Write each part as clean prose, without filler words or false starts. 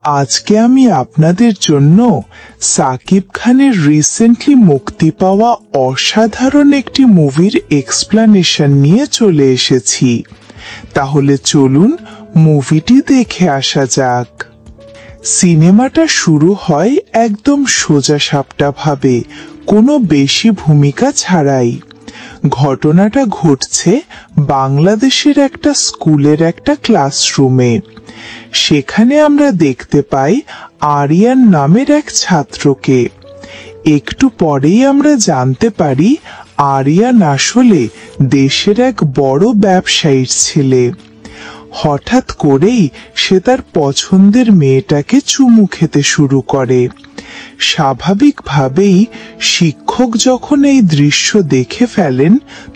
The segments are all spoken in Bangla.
আজকে আমি আপনাদের জন্য সাকিব খানের রিসেন্টলি মুক্তি পাওয়া অসাধারণ একটি মুভির এক্সপ্লানেশন নিয়ে চলে এসেছি। তাহলে চলুন মুভিটি দেখে আসা যাক। সিনেমাটা শুরু হয় একদম সোজাসাপটা ভাবে, কোনো বেশি ভূমিকা ছাড়াই। ঘটনাটা ঘটছে বাংলাদেশের একটা স্কুলের একটা ক্লাসরুমে। সেখানে আমরা দেখতে পাই আরিয়ান নামের এক ছাত্রকে। একটু পরেই আমরা জানতে পারি আরিয়ান আসলে দেশের এক বড় ব্যবসায়ীর ছেলে। হঠাৎ করেই সে তার পছন্দের মেয়েটাকে চুমু খেতে শুরু করে। স্বাভাবিকভাবেই শিক্ষক যখন এই দৃশ্য দেখে ফেলেন,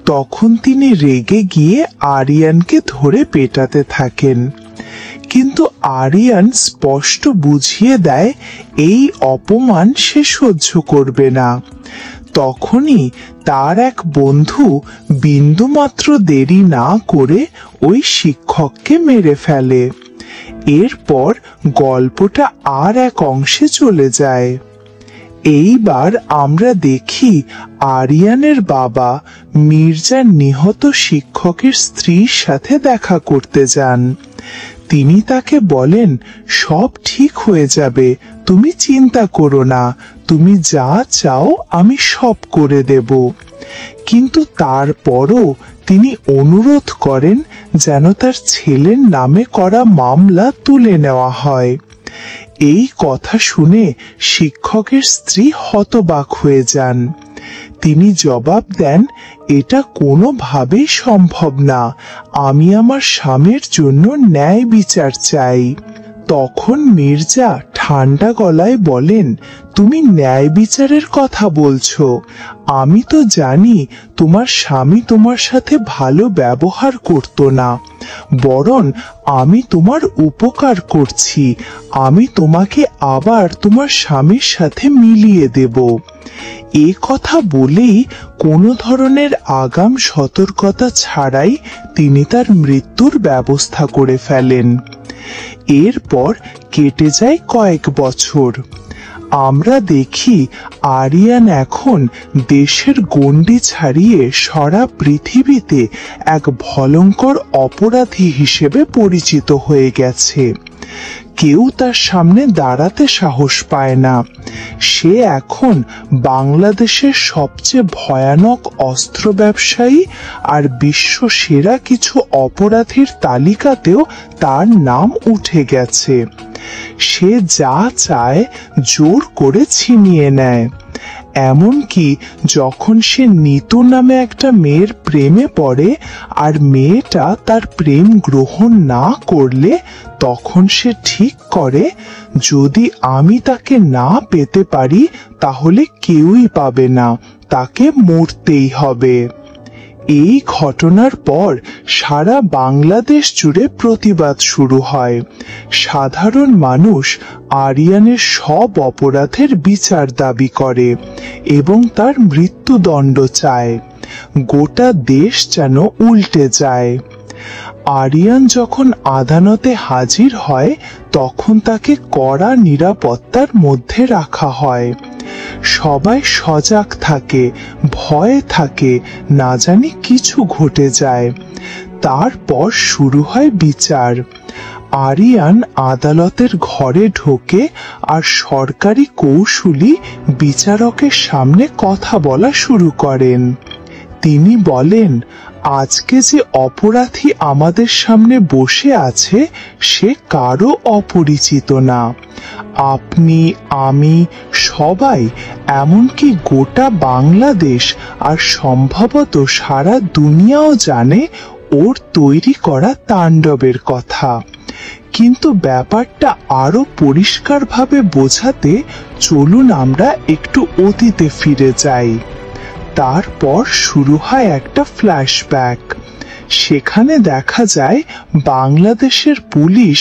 তখন তিনি রেগে গিয়ে আরিয়ানকে ধরে পেটাতে থাকেন। কিন্তু আরিয়ান স্পষ্ট বুঝিয়ে দেয় এই অপমান সে সহ্য করবে না। তখনই তার এক বন্ধু বিন্দুমাত্র দেরি না করে ওই শিক্ষককে মেরে ফেলে। এরপর গল্পটা আর এক অংশে চলে যায়। এইবার আমরা দেখি আরিয়ানের বাবা মির্জার নিহত শিক্ষকের স্ত্রীর সাথে দেখা করতে যান। তিনি তাকে বলেন, সব ঠিক হয়ে যাবে, তুমি চিন্তা করো না, তুমি যা চাও আমি সব করে দেব। কিন্তু তারপরও তিনি অনুরোধ করেন যেন তার ছেলের নামে করা মামলা তুলে নেওয়া হয়। এই কথা শুনে শিক্ষকের স্ত্রী হতবাক হয়ে যান। তিনি জবাব দেন, এটা কোনোভাবেই সম্ভব না, আমি আমার স্বামীর জন্য ন্যায় বিচার চাই। তখন মির্জা ঠান্ডা গলায় বলেন, তুমি ন্যায় বিচারের কথা বলছো? আমি তো জানি তোমার স্বামী তোমার সাথে ভালো ব্যবহার করতো না, বরং আমি তোমার উপকার করছি। আমি তোমাকে আবার তোমার স্বামীর সাথে মিলিয়ে দেব। এ কথা বলেই কোনো ধরনের আগাম সতর্কতা ছাড়াই তিনি তার মৃত্যুর ব্যবস্থা করে ফেলেন। এরপর কেটে যায় কয়েক বছর। আমরা দেখি আরিয়ান এখন দেশের গণ্ডি ছাড়িয়ে সারা পৃথিবীতে এক ভয়ঙ্কর অপরাধী হিসেবে পরিচিত হয়ে গেছে। কেউ তার সামনে দাঁড়াতে সাহস পায় না। সে এখন বাংলাদেশের সবচেয়ে ভয়ানক অস্ত্র ব্যবসায়ী, আর বিশ্ব সেরা কিছু অপরাধীর তালিকাতেও তার নাম উঠে গেছে। সে যা চায় জোর করে ছিনিয়ে নেয়। এমনকি যখন সে নিতু নামে একটা মেয়ের প্রেমে পড়ে আর মেয়েটা তার প্রেম গ্রহণ না করলে, তখন সে ঠিক করে, যদি আমি তাকে না পেতে পারি তাহলে কেউই পাবে না, তাকে মরতেই হবে। এই ঘটনার পর সারা বাংলাদেশ জুড়ে প্রতিবাদ শুরু হয়। সাধারণ মানুষ আরিয়ানের সব অপরাধের বিচার দাবি করে এবং তার মৃত্যুদণ্ড চায়। গোটা দেশ যেন উল্টে যায়। আরিয়ান যখন আদালতে হাজির হয়, তখন তাকে কড়া নিরাপত্তার মধ্যে রাখা হয়। সবাই সজাগ থাকে, ভয়ে থাকে, না জানি কিছু ঘটে যায়। তারপর শুরু হয় বিচার। আরিয়ান আদালতের ঘরে ঢোকে আর সরকারি কৌশলী বিচারকের সামনে কথা বলা শুরু করেন। তিনি বলেন, আজকে যে অপরাধী আমাদের সামনে বসে আছে সে কারো অপরিচিত না। আপনি, আমি, সবাই, এমনকি গোটা বাংলাদেশ আর সম্ভবত সারা দুনিয়াও জানে ওর তৈরি করা তাণ্ডবের কথা। কিন্তু ব্যাপারটা আরো পরিষ্কারভাবে বোঝাতে চলুন আমরা একটু অতীতে ফিরে যাই। তারপর শুরু হয় একটা ফ্ল্যাশব্যাক। সেখানে দেখা যায় বাংলাদেশের পুলিশ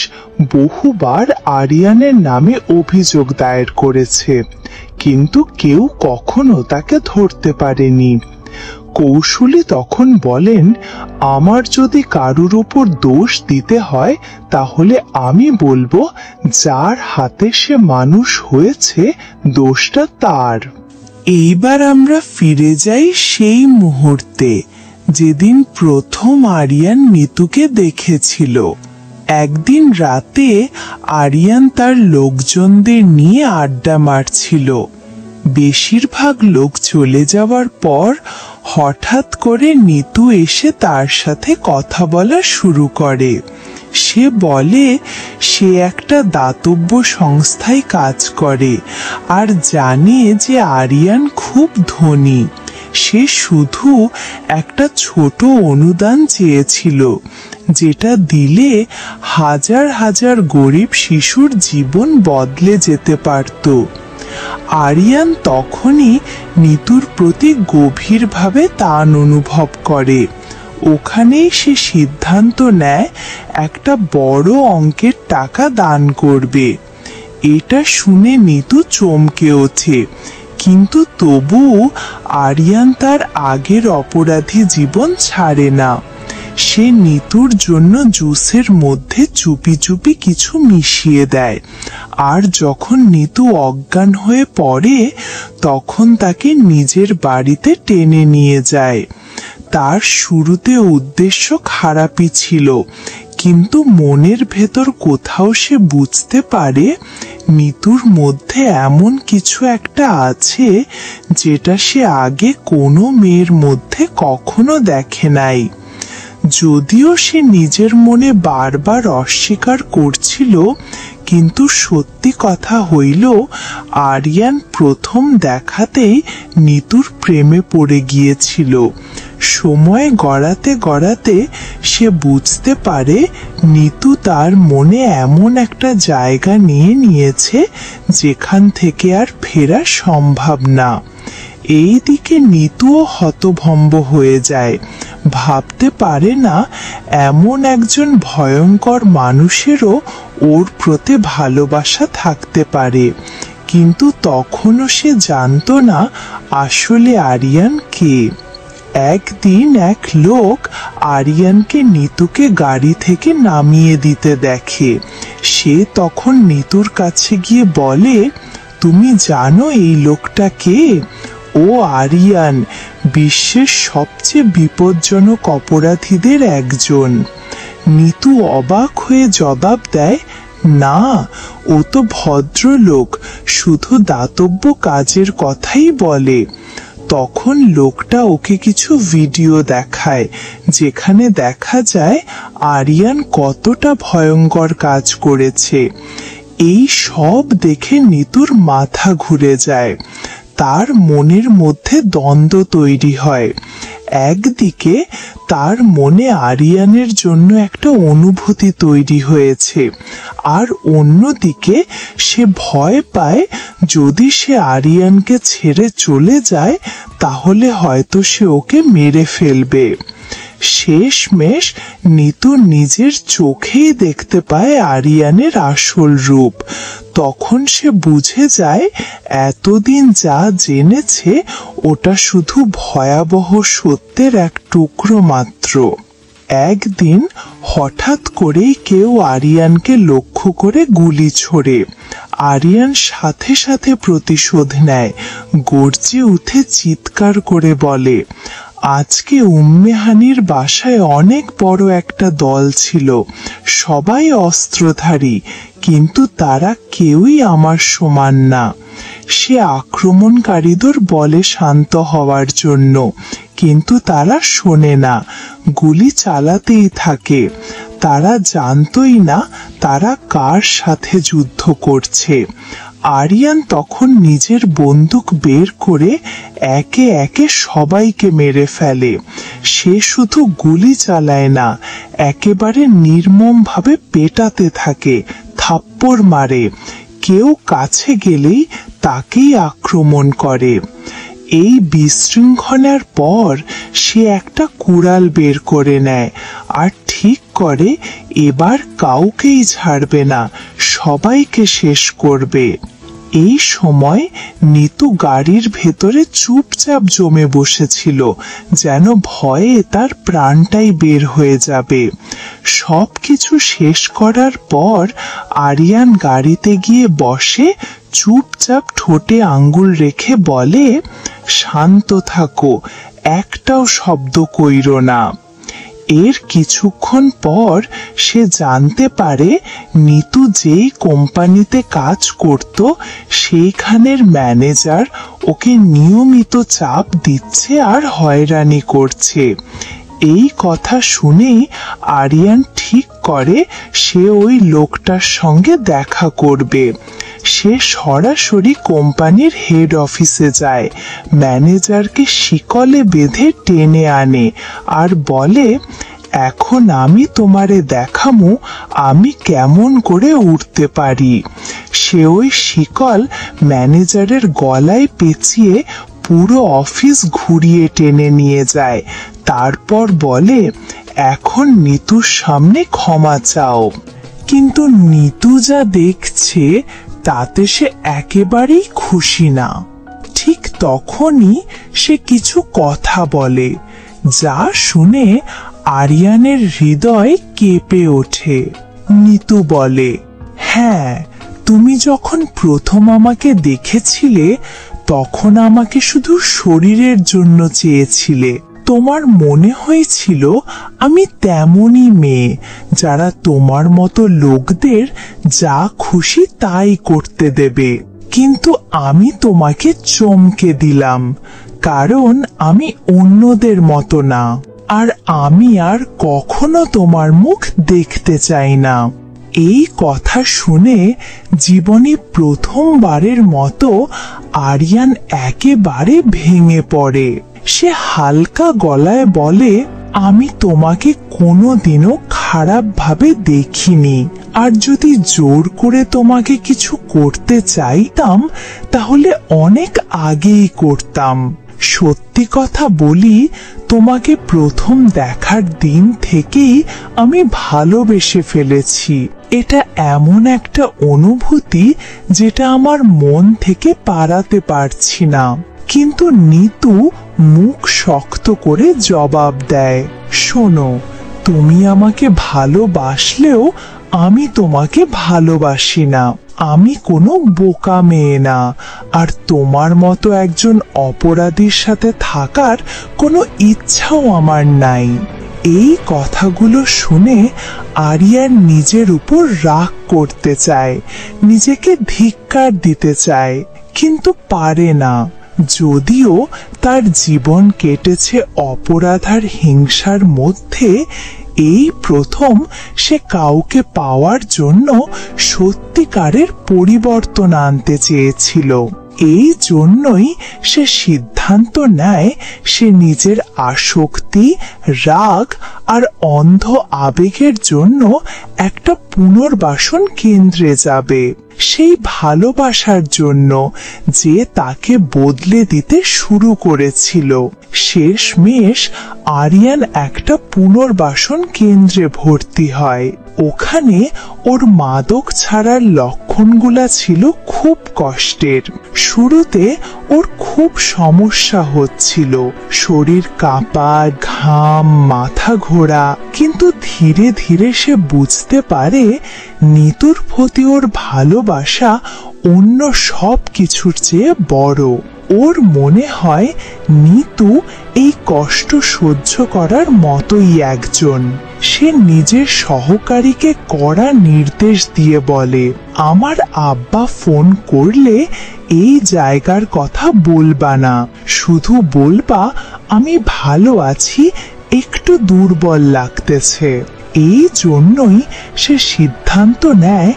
বহুবার আরিয়ানের নামে অভিযোগ দায়ের করেছে, কিন্তু কেউ কখনো তাকে ধরতে পারেনি। কৌশলী তখন বলেন, আমার যদি কারুর উপর দোষ দিতে হয় তাহলে আমি বলবো, যার হাতে সে মানুষ হয়েছে দোষটা তার। এইবার আমরা ফিরে যাই সেই মুহূর্তে যেদিন প্রথম আরিয়ান নিতুকে দেখেছিল। একদিন রাতে আরিয়ান তার লোকজনদের নিয়ে আড্ডা মারছিল। বেশিরভাগ লোক চলে যাওয়ার পর হঠাৎ করে নিতু এসে তার সাথে কথা বলা শুরু করে। সে বলে সে একটা দাতব্য সংস্থায় কাজ করে আর জানে যে আরিয়ান খুব ধনী। সে শুধু একটা ছোট অনুদান চেয়েছিল, যেটা দিলে হাজার হাজার গরিব শিশুর জীবন বদলে যেতে পারত। আরিয়ান তখনই নিতুর প্রতি গভীরভাবে টান অনুভব করে। ওখানেই সে সিদ্ধান্ত নেয় একটা বড় অঙ্কের টাকা দান করবে। এটা শুনে নিতু চমকে ওঠে, কিন্তু তবুও আরিয়ান তার আগের অপরাধী জীবন ছাড়ে না। সে নিতুর জন্য জুসের মধ্যে চুপি চুপি কিছু মিশিয়ে দেয়, আর যখন নিতু অজ্ঞান হয়ে পড়ে তখন তাকে নিজের বাড়িতে টেনে নিয়ে যায়। তার শুরুতে উদ্দেশ্য খারাপই ছিল, কিন্তু মনের ভেতর কোথাও সে বুঝতে পারে নিতুর মধ্যে এমন কিছু একটা আছে যেটা সে আগে কোনো মেয়ের মধ্যে কখনো দেখে নাই। যদিও সে নিজের মনে বারবার অস্বীকার করছিল, কিন্তু সত্যি কথা হইল আরিয়ান প্রথম দেখাতেই নিতুর প্রেমে পড়ে গিয়েছিল। সময় গড়াতে গড়াতে সে বুঝতে পারে নিতু তার মনে এমন একটা জায়গা নিয়ে নিয়েছে যেখান থেকে আর ফেরা সম্ভব না। এইদিকে নিতুও হতভম্ব হয়ে যায়, ভাবতে পারে না এমন একজন ভয়ঙ্কর মানুষেরও ওর প্রতি ভালোবাসা থাকতে পারে। কিন্তু তখনও সে জানতো না আসলে আরিয়ান কে। একদিন এক লোক আরিয়ানকে নিতুকে গাড়ি থেকে নামিয়ে দিতে দেখে। সে তখন নিতুর কাছে গিয়ে বলে, তুমি জানো এই লোকটা কে? ও আরিয়ান, বিশ্বের সবচেয়ে বিপজ্জনক অপরাধীদের একজন। নিতু অবাক হয়ে জবাব দেয়, না, ও তো ভদ্রলোক, শুধু দাতব্য কাজের কথাই বলে। তখন লোকটা ওকে কিছু ভিডিও দেখায় যেখানে দেখা যায় আরিয়ান কতটা ভয়ঙ্কর কাজ করেছে। এই সব দেখে নিতুর মাথা ঘুরে যায়। তার মনের মধ্যে দ্বন্দ্ব তৈরি হয়। একদিকে তার মনে আরিয়ানের জন্য একটা অনুভূতি তৈরি হয়েছে, আর অন্যদিকে সে ভয় পায় যদি সে আরিয়ানকে ছেড়ে চলে যায় তাহলে হয়তো সে ওকে মেরে ফেলবে। শেষমেশ নিতু নিজের চোখেই দেখতে পায় আরিয়ানের আসল রূপ। তখন সে বুঝে যায় এতদিন যা জেনেছে ওটা শুধু ভয়াবহ সত্যের এক টুকরো মাত্র। একদিন হঠাৎ করেই কেউ আরিয়ানকে লক্ষ্য করে গুলি ছোড়ে। আরিয়ান সাথে সাথে প্রতিশোধ নেয়, গর্জে উঠে চিৎকার করে বলে, আজকে উম্মেহানির বাসায় অনেক বড় একটা দল ছিল, সবাই অস্ত্রধারী, কিন্তু তারা কেউই আমার সমান না। সে আক্রমণকারীদের বলে শান্ত হওয়ার জন্য, কিন্তু তারা শোনে না, গুলি চালাতেই থাকে। তারা জানতই না তারা কার সাথে যুদ্ধ করছে। আরিয়ান তখন নিজের বন্দুক বের করে একে একে সবাইকে মেরে ফেলে। সে শুধু গুলি চালায় না, একেবারে নির্মমভাবে পেটাতে থাকে, থাপ্পড় মারে। কেউ কাছে গেলেই তাকেই আক্রমণ করে। এই বিশৃঙ্খলার পর সে একটা কুড়াল বের করে নেয় আর ঠিক করে এবার কাউকেই ছাড়বে না, সবাইকে শেষ করবে। এই সময় নিতু গাড়ির ভেতরে চুপচাপ জমে বসেছিল, যেন ভয়ে তার প্রাণটাই বের হয়ে যাবে। সবকিছু শেষ করার পর আরিয়ান গাড়িতে গিয়ে বসে, চুপচাপ ঠোঁটে আঙ্গুল রেখে বলে, শান্ত থাকো, একটাও শব্দ কইরো না। এর কিছুক্ষণ পর সে জানতে পারে নিতু যেই কোম্পানিতে কাজ করত সেইখানের ম্যানেজার ওকে নিয়মিত চাপ দিচ্ছে আর হয়রানি করছে। এই কথা শুনেই আরিয়ান ঠিক করে সে ওই লোকটার সঙ্গে দেখা করবে। সে সরাসরি কোম্পানির হেড অফিসে যায়, ম্যানেজারকে শিকলে বেঁধে টেনে আনে আর বলে, এখন আমি তোমারে দেখামু আমি কেমন করে উঠতে পারি। সে ওই শিকল ম্যানেজারের গলায় পেঁচিয়ে পুরো অফিস ঘুরিয়ে টেনে নিয়ে যায়। তারপর বলে, এখন নিতুর সামনে ক্ষমা চাও। কিন্তু নিতু যা দেখছে তাতে সে একেবারেই খুশি না। ঠিক তখনই সে কিছু কথা বলে, যা শুনে আরিয়ানের হৃদয় কেঁপে ওঠে। নিতু বলে, হ্যাঁ, তুমি যখন প্রথম আমাকে দেখেছিলে তখন আমাকে শুধু শরীরের জন্য চেয়েছিলে। তোমার মনে হয়েছিল আমি তেমনই মেয়ে যারা তোমার মতো লোকদের যা খুশি তাই করতে দেবে। কিন্তু আমি তোমাকে চমকে দিলাম, কারণ আমি অন্যদের মতো না, আর আমি আর কখনো তোমার মুখ দেখতে চাই না। এই কথা শুনে জীবনে প্রথমবারের মতো আরিয়ান একেবারে ভেঙে পড়ে। সে হালকা গলায় বলে, আমি তোমাকে কোনোদিনও খারাপভাবে দেখিনি, আর যদি জোর করে তোমাকে কিছু করতে চাইতাম তাহলে অনেক আগেই করতাম। সত্যি কথা বলি, তোমাকে প্রথম দেখার দিন থেকেই আমি ভালোবেসে ফেলেছি। এটা এমন একটা অনুভূতি যেটা আমার মন থেকে পারাতে পারছি না। কিন্তু নিতু মুখ শক্ত করে জবাব দেয়, শোনো, তুমি আমাকে ভালোবাসলেও আমি তোমাকে ভালোবাসি না। আমি কোনো বোকা মেয়ে না, আর তোমার মতো একজন অপরাধীর সাথে থাকার কোনো ইচ্ছাও আমার নাই। এই কথাগুলো শুনে আরিয়ান নিজের উপর রাগ করতে চায়, নিজেকে ধিক্কার দিতে চায়, কিন্তু পারে না। যদিও তার জীবন কেটেছে অপরাধ আর হিংসার মধ্যে, এই প্রথম সে কাউকে পাওয়ার জন্য সত্যিকারের পরিবর্তন আনতে চেয়েছিল। এই জন্যই সে সিদ্ধান্ত নেয় সে নিজের আসক্তি, রাগ আর অন্ধ আবেগের জন্য একটা পুনর্বাসন কেন্দ্রে যাবে, সেই ভালোবাসার জন্য যে তাকে বদলে দিতে শুরু করেছিল। শেষমেশ আরিয়ান একটা পুনর্বাসন কেন্দ্রে ভর্তি হয়। ওখানে ওর মাদক ছাড়ার লক্ষণগুলা ছিল খুব কষ্টের। শুরুতে ওর খুব সমস্যা হচ্ছিল, শরীর কাঁপা, ঘাম, মাথা ঘোরা। কিন্তু ধীরে ধীরে সে বুঝতে পারে নিতুর প্রতি ওর ভালোবাসা অন্য সব কিছুর চেয়ে বড়। ওর মনে হয় নিতু এই কষ্ট সহ্য করার মতোই একজন। সে নিজের সহকারীকে কড়া নির্দেশ দিয়ে বলে, আমার আব্বা ফোন করলে এই জায়গার কথা বলবা না, শুধু বলবা আমি ভালো আছি, একটু দুর্বল লাগতেছে। এই জন্যই সে সিদ্ধান্ত নেয়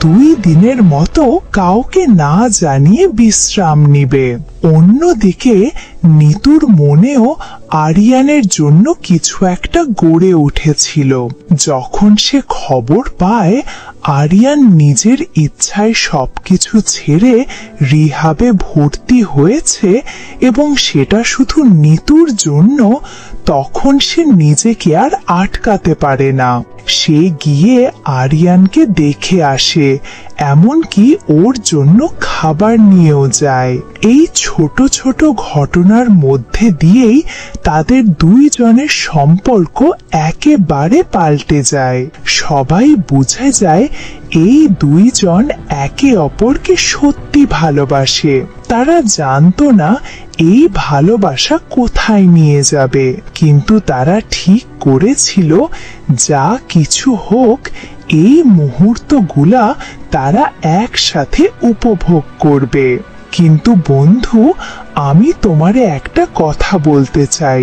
2 দিনের মতো কাউকে না জানিয়ে বিশ্রাম নিবে। অন্যদিকে নিতুর মনেও আরিয়ানের জন্য কিছু একটা গড়ে উঠেছিল। যখন সে খবর পায় আরিয়ান নিজের ইচ্ছায় সবকিছু ছেড়ে রিহাবে ভর্তি হয়েছে এবং সেটা শুধু নিতুর জন্য, তখন সে নিজেকে আর আটকাতে পারে না। সে গিয়ে আরিয়ানকে দেখে আসে, এমনকি ওর জন্য খাবার নিয়েও যায়। এই ছোট ছোট ঘটনার মধ্যে দিয়েই তাদের দুইজনের সম্পর্ক একেবারে পাল্টে যায়। সবাই বুঝে যায় এই দুইজন একে অপরকে সত্যি ভালোবাসে। তারা জানতো না এই ভালোবাসা কোথায় নিয়ে যাবে, কিন্তু তারা ঠিক করেছিল যা কিছু হোক এই মুহূর্তগুলা তারা একসাথে উপভোগ করবে। কিন্তু বন্ধু, আমি তোমারে একটা কথা বলতে চাই,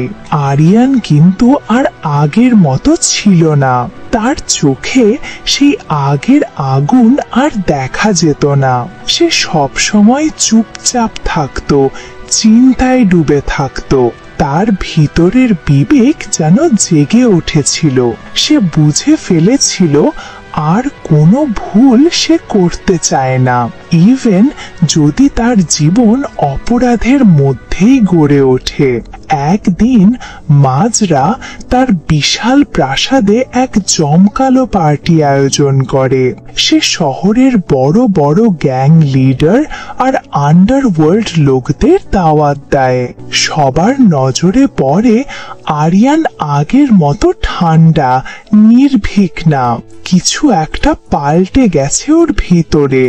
আরিয়ান কিন্তু আর আগের মতো ছিল না। তার চোখে সেই আগের আগুন আর দেখা যেত না। সে সব সময় চুপচাপ থাকতো, চিন্তায় ডুবে থাকতো। তার ভিতরের বিবেক যেন জেগে উঠেছিল। সে বুঝে ফেলেছিল আর কোনো ভুল সে করতে চায় না, ইভেন যদি তার জীবন অপরাধের মধ্যেই গড়ে ওঠে। একদিন মাজরা তার বিশাল প্রাসাদে এক জমকালো পার্টি আয়োজন করে। সে শহরের বড় বড় গ্যাং লিডার আর আন্ডারওয়ার্ল্ড লোকদের দাওয়াত দেয়। সবার নজরে পড়ে আরিয়ান আগের মতো ঠান্ডা, নির্ভীক না। কিছু একটা পাল্টে গেছে ওর ভিতরে।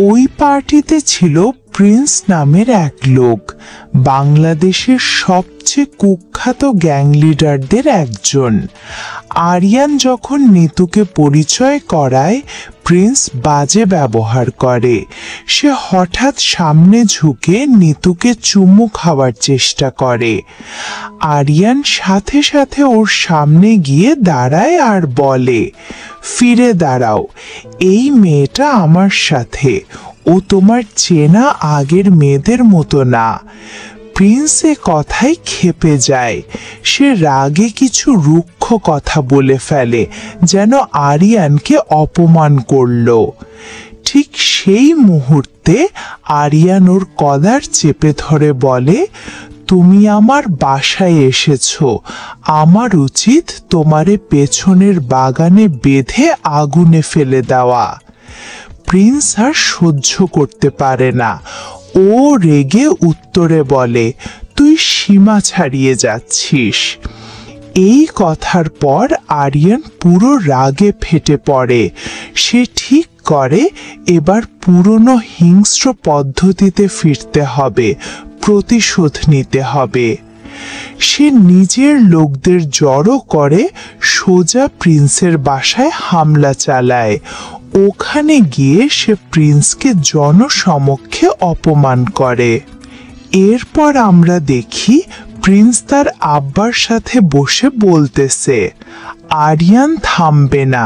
ওই পার্টিতে ছিল প্রিন্স নামের এক লোক, বাংলাদেশের সবচেয়ে কুখ্যাত গ্যাং লিডারদের একজন। আরিয়ান যখন নিতুকে পরিচয় করায়, প্রিন্স বাজে ব্যবহার করে। সে হঠাৎ সামনে ঝুঁকে নিতুকে চুমু খাওয়ার চেষ্টা করে। আরিয়ান সাথে সাথে ওর সামনে গিয়ে দাঁড়ায় আর বলে, ফিরে দাঁড়াও, এই মেয়েটা আমার সাথে, ও তোমার চেনা আগের মেয়েদের মতো না। প্রিন্স এ কথায় ক্ষেপে যায়। সে রাগে কিছু রুক্ষ কথা বলে ফেলে, যেন আরিয়ানকে অপমান করলো। ঠিক সেই মুহূর্তে আরিয়ান ওর কলার চেপে ধরে বলে, তুমি আমার বাসায় এসেছো, আমার উচিত তোমারে পেছনের বাগানে বেঁধে আগুনে ফেলে দেওয়া। প্রিন্স আর সহ্য করতে পারে না। ও রেগে উত্তরে বলে, তুই সীমা ছাড়িয়ে যাচ্ছিস। এই কথার পর আরিয়ান পুরো রাগে ফেটে পড়ে। সে ঠিক করে এবার পুরনো হিংস্র পদ্ধতিতে ফিরতে হবে, প্রতিশোধ নিতে হবে। সে নিজের লোকদের জড়ো করে সোজা প্রিন্সের বাসায় হামলা চালায়। ওখানে গিয়ে সে প্রিন্সকে জনসমক্ষে অপমান করে। এরপর আমরা দেখি প্রিন্স তার আব্বার সাথে বসে বলতেছে, আরিয়ান থামবে না,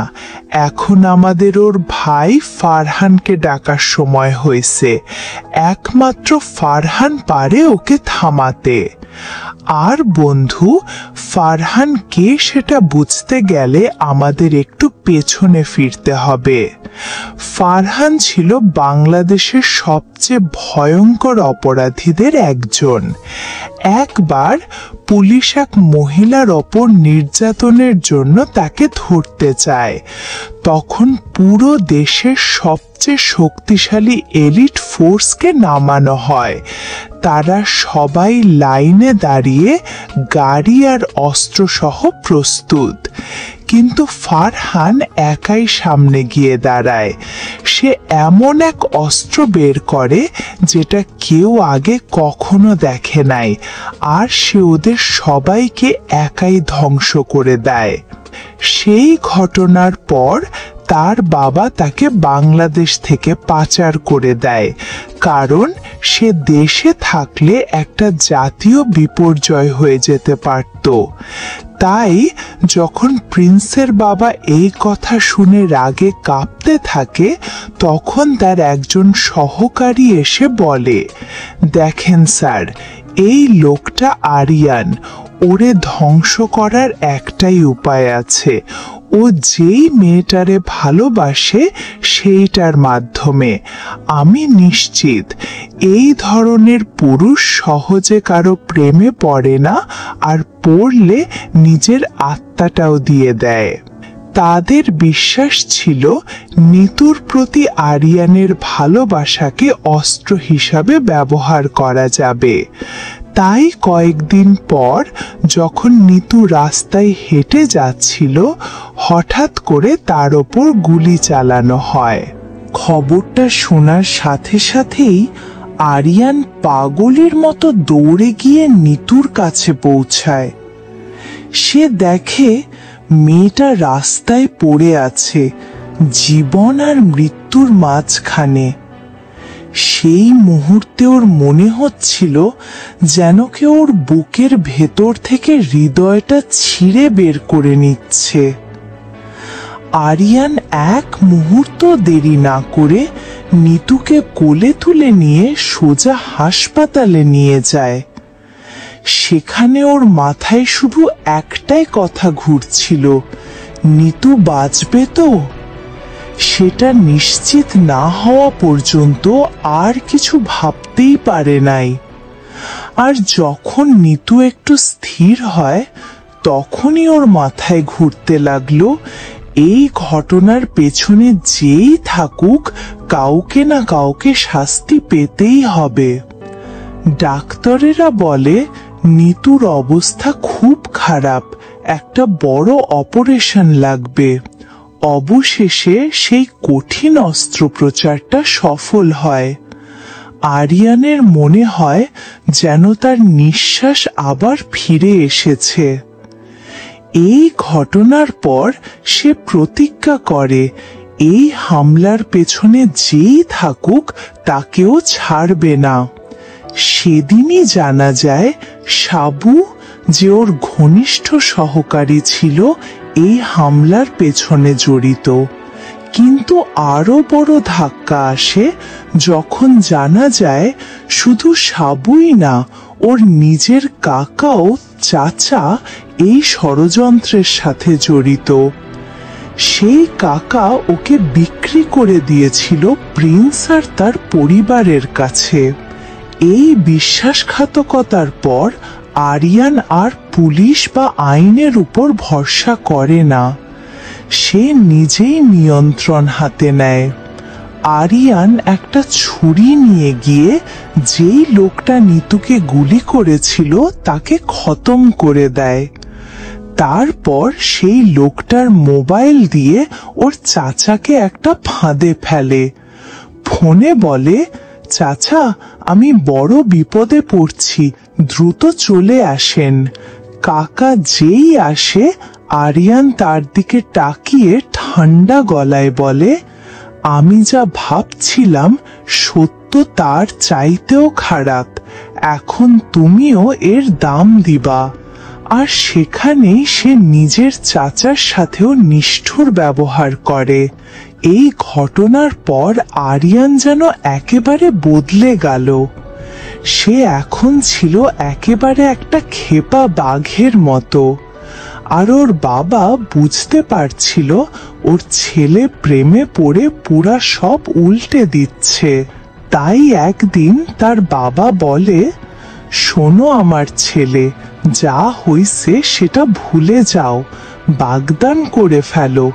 এখন আমাদের ওর ভাই ফারহানকে ডাকার সময় হয়েছে। একমাত্র ফারহান পারে ওকে থামাতে। আর বন্ধু, ফারহান কে সেটা বুঝতে গেলে আমাদের একটু পেছনে ফিরতে হবে। ফারহান ছিল বাংলাদেশের সবচেয়ে ভয়ঙ্কর অপরাধীদের একজন। একবার পুলিশ এক মহিলার ওপর নির্যাতনের জন্য তাকে ধরতে চায়। তখন পুরো দেশের সবচেয়ে শক্তিশালী এলিট ফোর্সকে নামানো হয়। তারা সবাই লাইনে দাঁড়িয়ে গাড়ি আর অস্ত্রসহ প্রস্তুত। কিন্তু ফারহান একাই সামনে গিয়ে দাঁড়ায়। সে এমন এক অস্ত্র বের করে যেটা কেউ আগে কখনো দেখে নাই, আর সে ওদের সবাইকে একাই ধ্বংস করে দেয়। সেই ঘটনার পর তার বাবা তাকে বাংলাদেশ থেকে পাচার করে দেয়, কারণ সে দেশে থাকলে একটা জাতীয় বিপর্যয় হয়ে যেতে পারত। তাই যখন প্রিন্সের বাবা এই কথা শুনে রাগে কাঁপতে থাকে, তখন তার একজন সহকারী এসে বলে, দেখেন স্যার, এই লোকটা আরিয়ান, ওরে ধ্বংস করার একটাই উপায় আছে। ও যেই মেয়েটারে ভালোবাসে সেইটার মাধ্যমে। আমি নিশ্চিত এই ধরনের পুরুষ সহজে কারো প্রেমে পড়ে না, আর পড়লে নিজের আত্মাটাও দিয়ে দেয়। তাদের বিশ্বাস ছিল নিতুর প্রতি আরিয়ানের ভালোবাসাকে অস্ত্র হিসাবে ব্যবহার করা যাবে। তাই কয়েকদিন পর যখন নিতু রাস্তায় হেঁটে যাচ্ছিল, হঠাৎ করে তার ওপর গুলি চালানো হয়। খবরটা শোনার সাথে সাথেই আরিয়ান পাগলের মতো দৌড়ে গিয়ে নিতুর কাছে পৌঁছায়। সে দেখে মেয়েটা রাস্তায় পড়ে আছে, জীবন আর মৃত্যুর মাঝখানে। সেই মুহূর্তে ওর মনে হচ্ছিল যেন কেউ ওর বুকের ভেতর থেকে হৃদয়টা ছিঁড়ে বের করে নিচ্ছে। আরিয়ান এক মুহূর্ত দেরি না করে নিতুকে কোলে তুলে নিয়ে সোজা হাসপাতালে নিয়ে যায়। সেখানে ওর মাথায় শুধু একটাই কথা ঘুরছিল, নিতু বাঁচবে তো? সেটা নিশ্চিত না হওয়া পর্যন্ত আর কিছু ভাবতেই পারে নাই। আর যখন নিতু একটু স্থির হয়, তখনই ওর মাথায় ঘুরতে লাগলো, এই ঘটনার পেছনে যেই থাকুক কাউকে না কাউকে শাস্তি পেতেই হবে। ডাক্তারেরা বলে নিতুর অবস্থা খুব খারাপ, একটা বড় অপারেশন লাগবে। অবশেষে সেই কঠিন অস্ত্রোপচারটা সফল হয়। আরিয়ানের মনে হয় যেন তার নিঃশ্বাস আবার ফিরে এসেছে। এই ঘটনার পর সে প্রতিজ্ঞা করে এই হামলার পেছনে যেই থাকুক তাকেও ছাড়বে না। সেদিনই জানা যায় সাবু, যে ওর ঘনিষ্ঠ সহকারী ছিল, এই হামলার পেছনে জড়িত। কিন্তু আরো বড় ধাক্কা আসে যখন জানা যায় শুধু সাবুই না, ওর নিজের কাকাও, চাচা এই ষড়যন্ত্রের সাথে জড়িত। সেই কাকা ওকে বিক্রি করে দিয়েছিল প্রিন্স আর তার পরিবারের কাছে। এই বিশ্বাসঘাতকতার পর আরিয়ান আর পুলিশ বা আইনের উপর ভরসা করে না। সে নিজেই নিয়ন্ত্রণ হাতে নেয়। আরিয়ান একটা ছুরি নিয়ে গিয়ে যেই লোকটা নিতুকে গুলি করেছিল তাকে খতম করে দেয়। তারপর সেই লোকটার মোবাইল দিয়ে ওর চাচাকে একটা ফাঁদে ফেলে। ফোনে বলে, চাচা আমি বড় বিপদে পড়ছি, দ্রুত চলে আসেন। কাকা যেই আসে, আরিয়ান তার দিকে তাকিয়ে ঠান্ডা গলায় বলে, আমি যা ভাবছিলাম সত্য তার চাইতেও খারাপ, এখন তুমিও এর দাম দিবা। আর সেখানেই সে নিজের চাচার সাথেও নিষ্ঠুর ব্যবহার করে। এই ঘটনার পর আরিয়ান যেন একেবারে বদলে গেল। সে এখন ছিল একেবারে একটা খেপা বাঘের মতো। আর ওর বাবা বুঝতে পারছিল ওর ছেলে প্রেমে পড়ে পুরা সব উল্টে দিচ্ছে। তাই একদিন তার বাবা বলে, শোনো আমার ছেলে, যা হইছে সেটা ভুলে যাও, বাগদান করে ফেলো,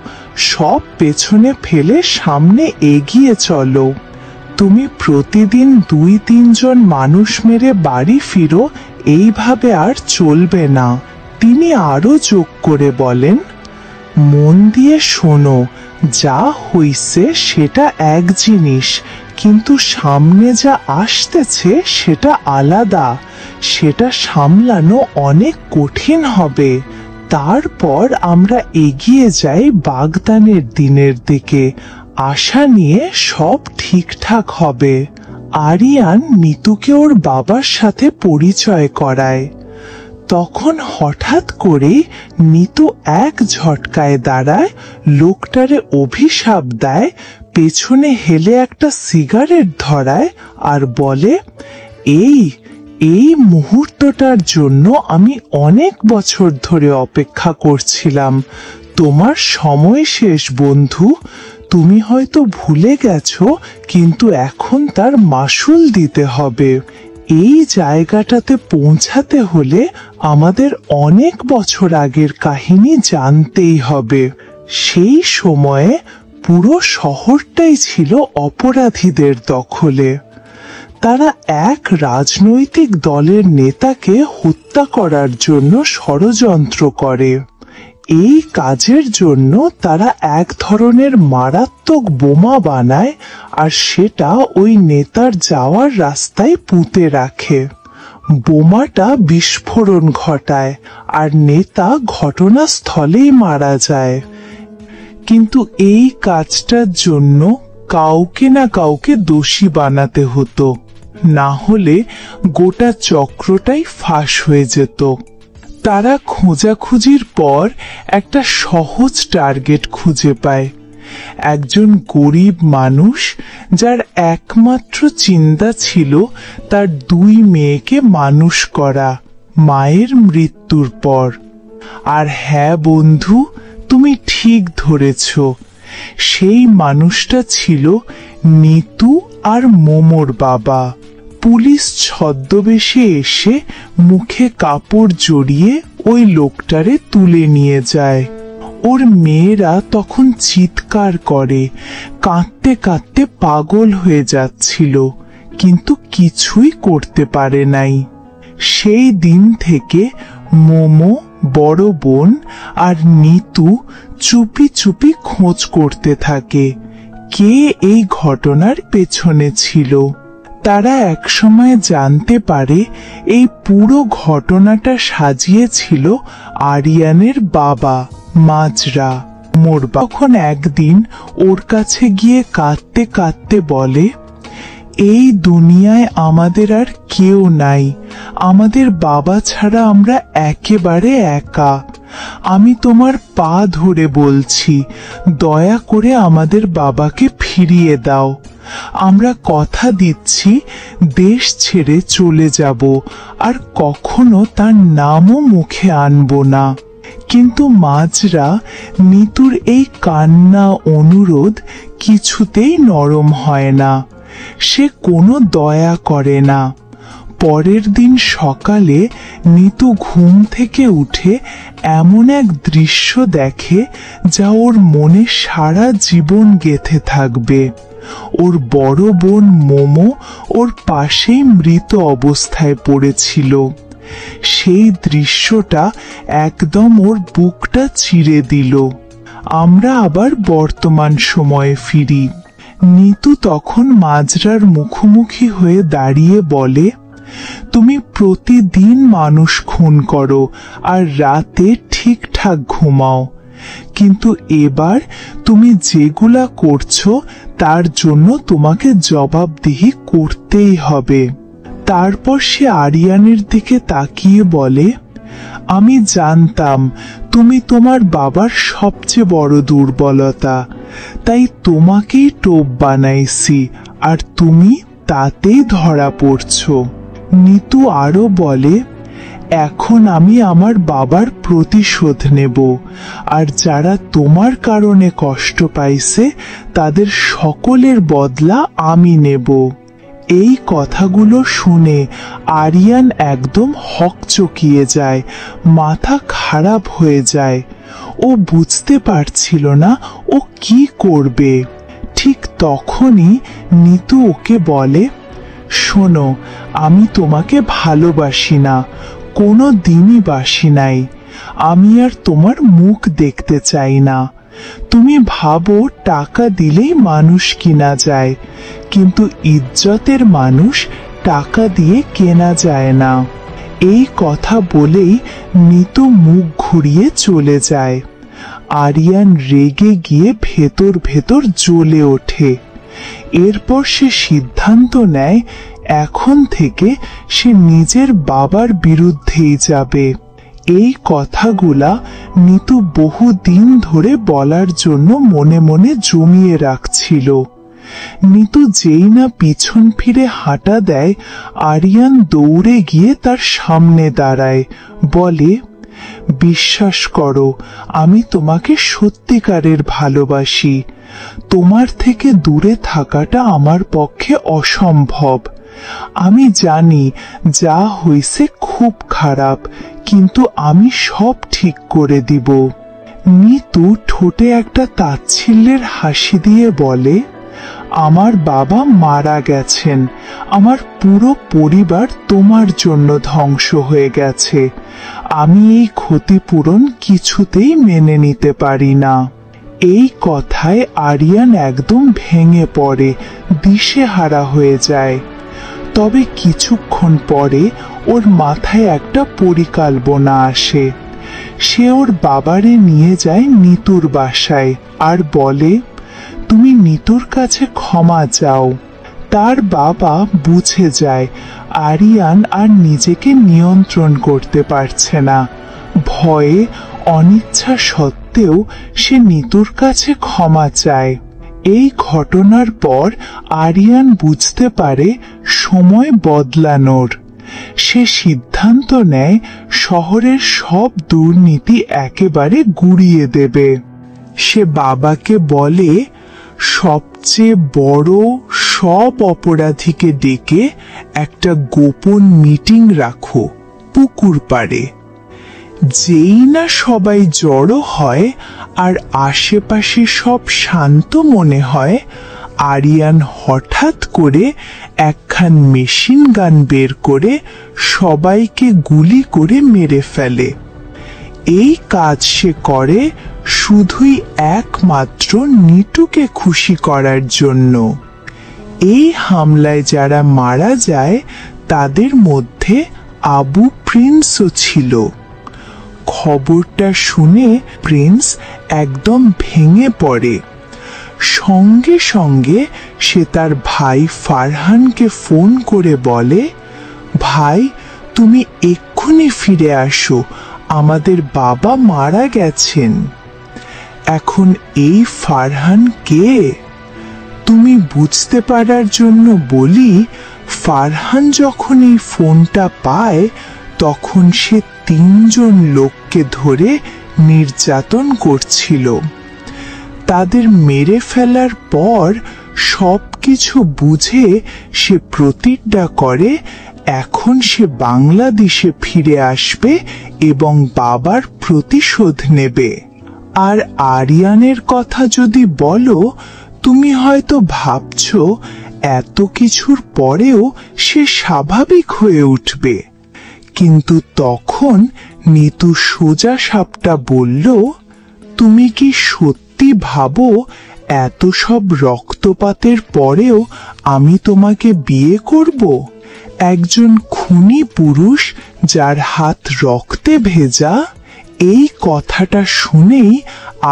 সব পেছনে ফেলে সামনে এগিয়ে চলো। তুমি প্রতিদিন 2-3 জন মানুষ মেরে বাড়ি ফিরো, এইভাবে আর চলবে না। তিনি আরো যোগ করে বলেন, মন দিয়ে শোনো, যা হইছে সেটা এক জিনিস, কিন্তু সামনে যা আসতেছে সেটা আলাদা, সেটা সামলানো অনেক কঠিন হবে। তারপর আমরা এগিয়ে যাই বাগদানের দিনের দিকে, আশা নিয়ে সব ঠিকঠাক হবে। আরিয়ান নিতুকে ওর বাবার সাথে পরিচয় করায়। তখন হঠাৎ করে নিতু এক ঝটকায় দাঁড়ায়, লোকটারে অভিশাপ দেয়, পেছনে হেলে একটা সিগারেট ধরায় আর বলে, এই মুহূর্তটার জন্য আমি অনেক বছর ধরে অপেক্ষা করছিলাম। তোমার সময় শেষ বন্ধু, তুমি হয়তো ভুলে গেছো, কিন্তু এখন তার মাসুল দিতে হবে। এই জায়গাটাতে পৌঁছাতে হলে আমাদের অনেক বছর আগের কাহিনী জানতেই হবে। সেই সময়ে পুরো শহরটাই ছিল অপরাধীদের দখলে। তারা এক রাজনৈতিক দলের নেতাকে হত্যা করার জন্য ষড়যন্ত্র করে। এই কাজের জন্য তারা এক ধরনের মারাত্মক বোমা বানায় আর সেটা ওই নেতার যাওয়ার রাস্তায় পুঁতে রাখে। বোমাটা বিস্ফোরণ ঘটায় আর নেতা ঘটনাস্থলেই মারা যায়। কিন্তু এই কাজটার জন্য কাউকে না কাউকে দোষী বানাতে হতো, না হলে গোটা চক্রটাই ফাঁস হয়ে যেত। তারা খোঁজাখুঁজির পর একটা সহজ টার্গেট খুঁজে পায়। একজন গরিব মানুষ যার একমাত্র চিন্তা ছিল তার 2 মেয়েকে মানুষ করা মায়ের মৃত্যুর পর। আর হ্যাঁ বন্ধু, তুমি ঠিক ধরেছ, সেই মানুষটা ছিল নিতু আর মোমোর বাবা। পুলিশ ছদ্মবেশে এসে মুখে কাপড় জড়িয়ে ওই লোকটারে তুলে নিয়ে যায়। ওর মেয়েরা তখন চিৎকার করে, কাঁদতে কাঁদতে পাগল হয়ে যাচ্ছিল, কিন্তু কিছুই করতে পারে নাই। সেই দিন থেকে মোমো, বড় বোন আর নিতু চুপি চুপি খোঁজ করতে থাকে কে এই ঘটনার পেছনে ছিল। তারা একসময় জানতে পারে এই পুরো ঘটনাটা সাজিয়েছিল আরিয়ানের বাবা মাজরা। মোর তখন একদিন ওর কাছে গিয়ে কাঁদতে কাঁদতে বলে, এই দুনিয়ায় আমাদের আর কেউ নাই, আমাদের বাবা ছাড়া আমরা একেবারে একা। আমি তোমার পা ধরে বলছি, দয়া করে আমাদের বাবাকে ফিরিয়ে দাও। আমরা কথা দিচ্ছি দেশ ছেড়ে চলে যাব আর কখনো তার নামও মুখে আনব না। কিন্তু মাজরা নিতুর এই কান্না অনুরোধ কিছুতেই নরম হয় না। সে কোনো দয়া করে না। পরের দিন সকালে নিতু ঘুম থেকে উঠে এমন এক দৃশ্য দেখে যা ওর মনে সারা জীবন গেঁথে থাকবে। ওর বড় বোন মোমো ওর পাশেই মৃত অবস্থায় পড়েছিল। সেই দৃশ্যটা একদম ওর বুকটা চিরে দিল। আমরা আবার বর্তমান সময়ে ফিরি। নিতু তখন মাজরার মুখোমুখি হয়ে দাঁড়িয়ে বলে, তুমি প্রতিদিন মানুষ খুন করো আর রাতে ঠিকঠাক ঘুমাও, কিন্তু এবার তুমি যেগুলা করছো তার জন্য তোমাকে জবাবদিহি করতেই হবে। তারপর সে আরিয়ানের দিকে তাকিয়ে বলে, আমি জানতাম তুমি তোমার বাবার সবচেয়ে বড় দুর্বলতা, তাই তোমাকেই টোপ বানাইছি আর তুমি তাতেই ধরা পড়ছো। নিতু আরো বলে, এখন আমি আমার বাবার প্রতিশোধ নেব আর যারা তোমার কারণে কষ্ট পাইছে তাদের সকলের বদলা আমি নেব। এই কথাগুলো শুনে আরিয়ান একদম হকচকিয়ে যায়, মাথা খারাপ হয়ে যায়। ও বুঝতে পারছিল না ও কি করবে। ঠিক তখনই নিতু ওকে বলে, শোনো, আমি তোমাকে ভালোবাসি না, কোনো দিনই বাসি নাই। আমি আর তোমার মুখ দেখতে চাই না। তুমি ভাবো টাকা দিলেই মানুষ কিনা যায়, কিন্তু ইজ্জতের মানুষ টাকা দিয়ে কেনা যায় না। এই কথা বলেই নিতু মুখ ঘুরিয়ে চলে যায়। আরিয়ান রেগে গিয়ে ভেতর ভেতর জ্বলে ওঠে। এরপর সে সিদ্ধান্ত নেয় এখন থেকে সে নিজের বাবার বিরুদ্ধেই যাবে। এই কথাগুলা নিতু বহুদিন ধরে বলার জন্য মনে মনে জমিয়ে রাখছিল। নিতু যেই না পিছন ফিরে হাঁটা দেয়, আরিয়ান দৌড়ে গিয়ে তার সামনে দাঁড়ায়, বলে, বিশ্বাস করো, আমি তোমাকে সত্যিকারের ভালোবাসি। তোমার থেকে দূরে থাকাটা আমার পক্ষে অসম্ভব। আমি জানি যা হয়েছে খুব খারাপ, কিন্তু আমি সব ঠিক করে দিব। নিতু ঠোঁটে একটা তাচ্ছিল্যের হাসি দিয়ে বলে, আমার বাবা মারা গেছেন, আমার পুরো পরিবার তোমার জন্য ধ্বংস হয়ে গেছে। আমি এই ক্ষতিপূরণ কিছুতেই মেনে নিতে পারি না। এই কথায় আরিয়ান একদম ভেঙে পড়ে, দিশেহারা হয়ে যায়। তবে কিছুক্ষণ পরে ওর মাথায় একটা পরিকল্পনা আসে। সে ওর বাবারে নিয়ে যায় নিতুর বাসায় আর বলে, তুমি নিতুর কাছে ক্ষমা চাও। তার বাবা বুঝে যায় আরিয়ান আর নিজেকে নিয়ন্ত্রণ করতে পারছে না। ভয়ে অনিচ্ছা সত্ত্বেও সে নিতুর কাছে ক্ষমা চায়। এই ঘটনার পর আরিয়ান বুঝতে পারে সময় বদলানোর। সে সিদ্ধান্ত নেয় শহরের সব দুর্নীতি একেবারে গুড়িয়ে দেবে। সে বাবাকে বলে, সবচেয়ে বড় সব অপরাধীকে ডেকে একটা গোপন মিটিং রাখো পুকুর পাড়ে। যেই না সবাই জড়ো হয় আর আশেপাশে সব শান্ত মনে হয়, আরিয়ান হঠাৎ করে একখান মেশিন গান বের করে সবাইকে গুলি করে মেরে ফেলে। এই কাজ সে করে শুধুই একমাত্র নিতুকে খুশি করার জন্য। এই হামলায় যারা মারা যায় তাদের মধ্যে আবু প্রিন্সও ছিল। খবরটা শুনে প্রিন্স একদম ভেঙে পড়ে। সঙ্গে সঙ্গে সে তার ভাই ফারহানকে ফোন করে বলে, ভাই তুমি এক্ষুনি ফিরে আসো, আমাদের বাবা মারা গেছেন। এখন এই ফারহান কে? তুমি বুঝতে পারার জন্য বলি, ফারহান যখন এই ফোনটা পায় তখন সে 3 জন লোককে ধরে নির্যাতন করছিল। তাদের মেরে ফেলার পর সবকিছু বুঝে সে প্রতিজ্ঞা করে এখন সে বাংলাদেশে ফিরে আসবে এবং বাবার প্রতিশোধ নেবে। আর আরিয়ানের কথা যদি বলো, তুমি হয়তো ভাবছো এত কিছুর পরেও সে স্বাভাবিক হয়ে উঠবে, কিন্তু তখন নিতু সোজা সাপটা বলল, তুমি কি সত্যি ভাবো এত সব রক্তপাতের পরেও আমি তোমাকে বিয়ে করব? একজন খুনি পুরুষ যার হাত রক্তে ভেজা? এই কথাটা শুনেই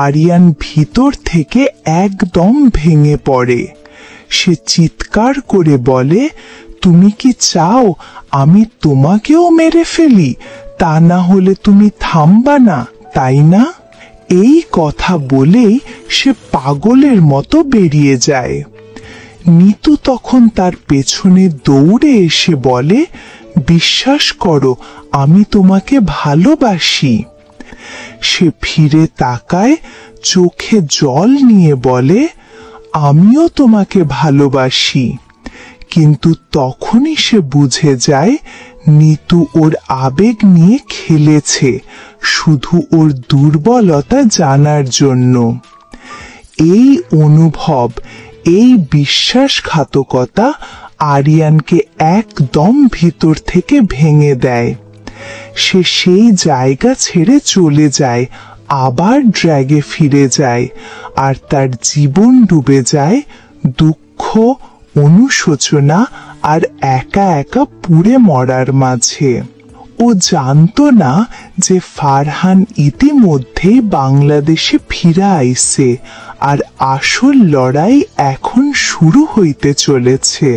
আরিয়ান ভিতর থেকে একদম ভেঙে পড়ে। সে চিৎকার করে বলে, তুমি কি চাও আমি তোমাকেও মেরে ফেলি? তা না হলে তুমি থামবা না, তাই না? এই কথা বলেই সে পাগলের মতো বেরিয়ে যায়। নিতু তখন তার পেছনে দৌড়ে এসে বলে, বিশ্বাস করো আমি তোমাকে ভালোবাসি। সে ফিরে তাকায়, চোখে জল নিয়ে বলে, আমিও তোমাকে ভালোবাসি। কিন্তু তখনই সে বুঝে যায় নিতু ওর আবেগ নিয়ে খেলেছে, শুধু ওর দুর্বলতা জানার জন্য। এই অনুভব, এই বিশ্বাসঘাতকতা আরিয়ানকে একদম ভিতর থেকে ভেঙে দেয়। সে সেই জায়গা ছেড়ে চলে যায়, আবার ড্র্যাগে ফিরে যায়, আর তার জীবন ডুবে যায় দুঃখ, অনুশোচনা আর একা একা পুড়ে মরার মাঝে। ও জানতো না যে ফারহান ইতিমধ্যেই বাংলাদেশে ফিরে আইছে, আর আসল লড়াই এখন শুরু হইতে চলেছে।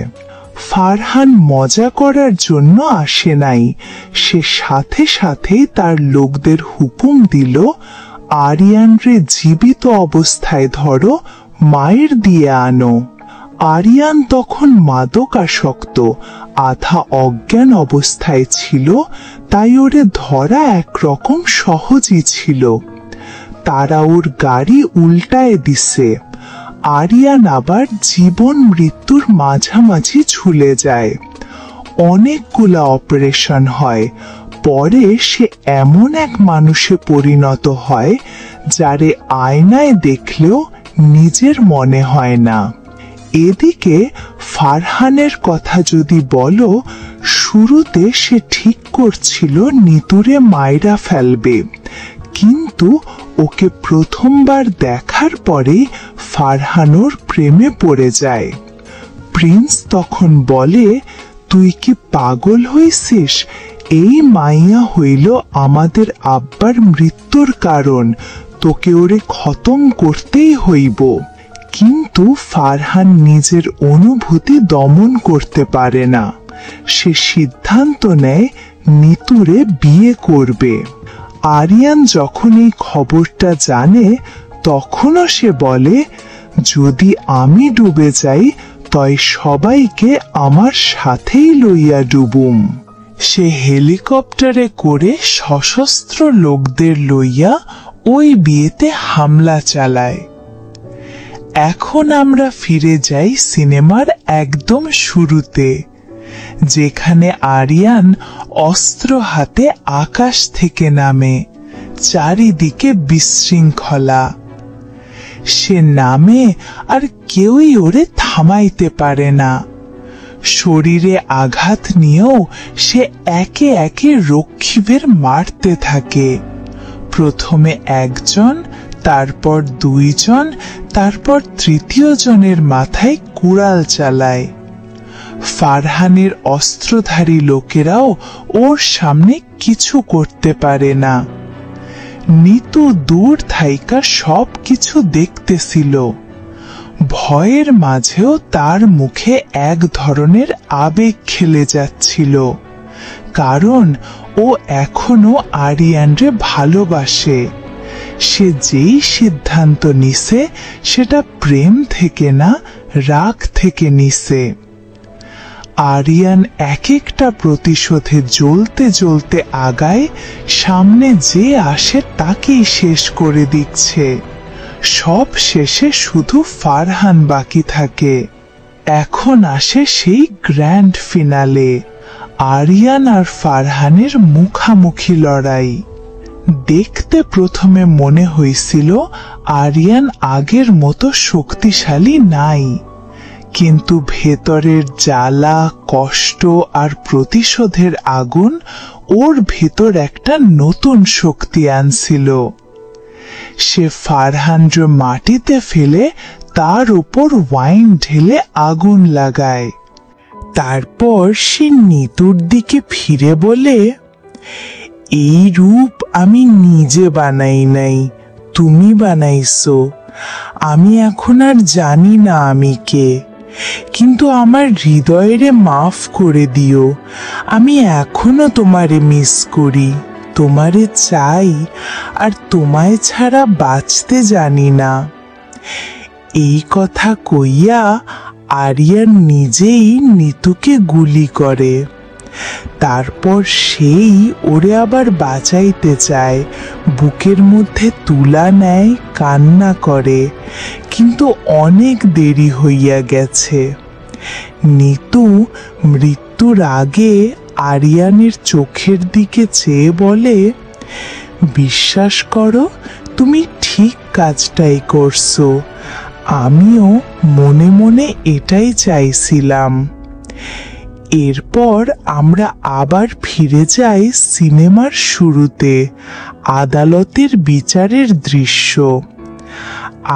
ফারহান মজা করার জন্য আসে নাই, সে সাথে সাথেই তার লোকদের হুকুম দিল, আরিয়ানরে জীবিত অবস্থায় ধরো, মায়ের দিয়ে আনো। আরিয়ান তখন মাদকাসক্ত, আধা অজ্ঞান অবস্থায় ছিল, তাই ওরে ধরা একরকম সহজই ছিল। তারা ওর গাড়ি উল্টায় দিছে। আরিয়ান আবার জীবন মৃত্যুর মাঝামাঝি ঝুলে যায়। অনেকগুলা অপারেশন হয়, পরে সে এমন এক মানুষে পরিণত হয় যারে আয়নায় দেখলেও নিজের মনে হয় না। এদিকে ফারহানের কথা যদি বলো, শুরুতে সে ঠিক করছিল নিতুরে মাইরা ফেলবে, কিন্তু ওকে প্রথমবার দেখার পরে ফারহানোর প্রেমে পড়ে যায়। প্রিন্স তখন বলে, তুই কি পাগল হইছিস? এই মাইয়া হইল আমাদের আব্বার মৃত্যুর কারণ, তোকে ওরে খতম করতেই হইব। কিন্তু ফারহান নিজের অনুভূতি দমন করতে পারে না। সে সিদ্ধান্ত নেয় নিতুরে বিয়ে করবে। আরিয়ান যখন এই খবরটা জানে, তখনও সে বলে, যদি আমি ডুবে যাই তয় সবাইকে আমার সাথেই লইয়া ডুবুম। সে হেলিকপ্টারে করে সশস্ত্র লোকদের লইয়া ওই বিয়েতে হামলা চালায়। এখন আমরা ফিরে যাই সিনেমার একদম শুরুতে, যেখানে আরিয়ান অস্ত্র হাতে আকাশ থেকে নামে। চারিদিকে বিশৃঙ্খলা। সে নামে আর কেউই ওরে থামাইতে পারে না। শরীরে আঘাত নিয়েও সে একে একে রক্ষীদের মারতে থাকে। প্রথমে একজন, তারপর দুইজন, তারপর তৃতীয় জনের মাথায় কুড়াল চালায়। ফারহানের অস্ত্রধারী লোকেরাও ওর সামনে কিছু করতে পারে না। নিতু দূর থাইকা সব কিছু দেখতেছিল। ভয়ের মাঝেও তার মুখে এক ধরনের আবেগ খেলে যাচ্ছিল, কারণ ও এখনো আরিয়ানরে ভালোবাসে। সে যেই সিদ্ধান্ত নিছে সেটা প্রেম থেকে না, রাগ থেকে নিছে। আরিয়ান এক একটা প্রতিশোধে জ্বলতে জ্বলতে আগায়, সামনে যে আসে তাকেই শেষ করে দিচ্ছে। সব শেষে শুধু ফারহান বাকি থাকে। এখন আসে সেই গ্র্যান্ড ফিনালে, আরিয়ান আর ফারহানের মুখামুখি লড়াই। দেখতে প্রথমে মনে হয়েছিল আরিয়ান আগের মতো শক্তিশালী নাই, কিন্তু ভেতরের জ্বালা, কষ্ট আর প্রতিশোধের আগুন ওর ভেতর একটা নতুন শক্তি আনছিল। সে ফারহানকে মাটিতে ফেলে তার উপর ওয়াইন ঢেলে আগুন লাগায়। তারপর সে নিতুর দিকে ফিরে বলে, এই রূপ আমি নিজে বানাই নাই, তুমি বানাইছো। আমি এখন আর জানি না আমি কে, কিন্তু আমার হৃদয়েরে মাফ করে দিও। আমি এখনো তোমারে মিস করি, তোমারে চাই, আর তোমায় ছাড়া বাঁচতে জানি না। এই কথা কইয়া আরিয়ান নিজেই নিতুকে গুলি করে। তারপর সেই ওরে আবার বাঁচাইতে চায়, বুকের মধ্যে তুলা নেয়, কান্না করে, কিন্তু অনেক দেরি হইয়া গেছে। নিতু মৃত্যুর আগে আরিয়ানের চোখের দিকে চেয়ে বলে, বিশ্বাস করো, তুমি ঠিক কাজটাই করছো। আমিও মনে মনে এটাই চাইছিলাম। এরপর আমরা আবার ফিরে যাই সিনেমার শুরুতে, আদালতের বিচারের দৃশ্য।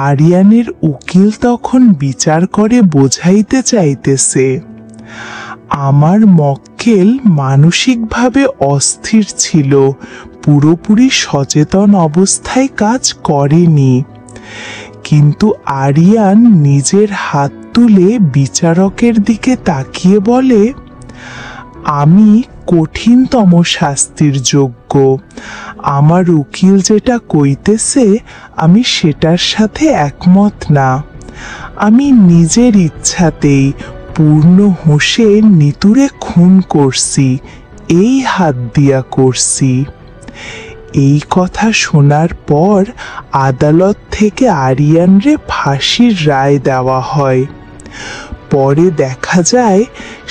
আরিয়ানের উকিল তখন বিচার করে বোঝাইতে চাইতেছে, আমার মক্কেল মানসিকভাবে অস্থির ছিল, পুরোপুরি সচেতন অবস্থায় কাজ করেনি। কিন্তু আরিয়ান নিজের হাত তুলে বিচারকের দিকে তাকিয়ে বলে, আমি কঠিনতম শাস্তির যোগ্য। আমার উকিল যেটা কইতেছে আমি সেটার সাথে একমত না। আমি নিজের ইচ্ছাতেই পূর্ণ হুঁশে নিতুরে খুন করছি, এই হাত দিয়া করছি। এই কথা শোনার পর আদালত থেকে আরিয়ানরে ফাঁসির রায় দেওয়া হয়। পরে দেখা যায়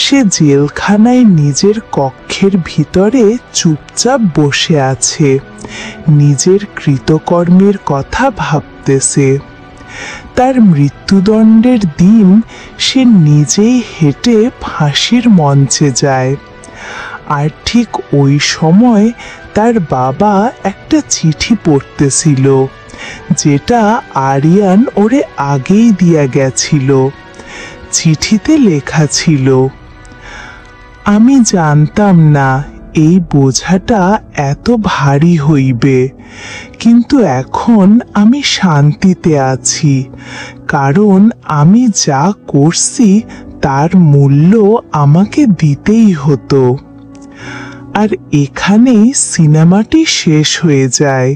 সে জেলখানায় নিজের কক্ষের ভিতরে চুপচাপ বসে আছে, নিজের কৃতকর্মের কথা ভাবতেছে। তার মৃত্যুদণ্ডের দিন সে নিজেই হেঁটে ফাঁসির মঞ্চে যায়। আর ঠিক ওই সময় তার বাবা একটা চিঠি পড়তেছিল, যেটা আরিয়ান ওরে আগেই দিয়া গেছিল। চিঠিতে লেখা ছিল, আমি জানতাম না এই বোঝাটা এত ভারী হইবে, কিন্তু এখন আমি শান্তিতে আছি, কারণ আমি যা করছি তার মূল্য আমাকে দিতেই হতো। আর এখানেই সিনেমাটি শেষ হয়ে যায়।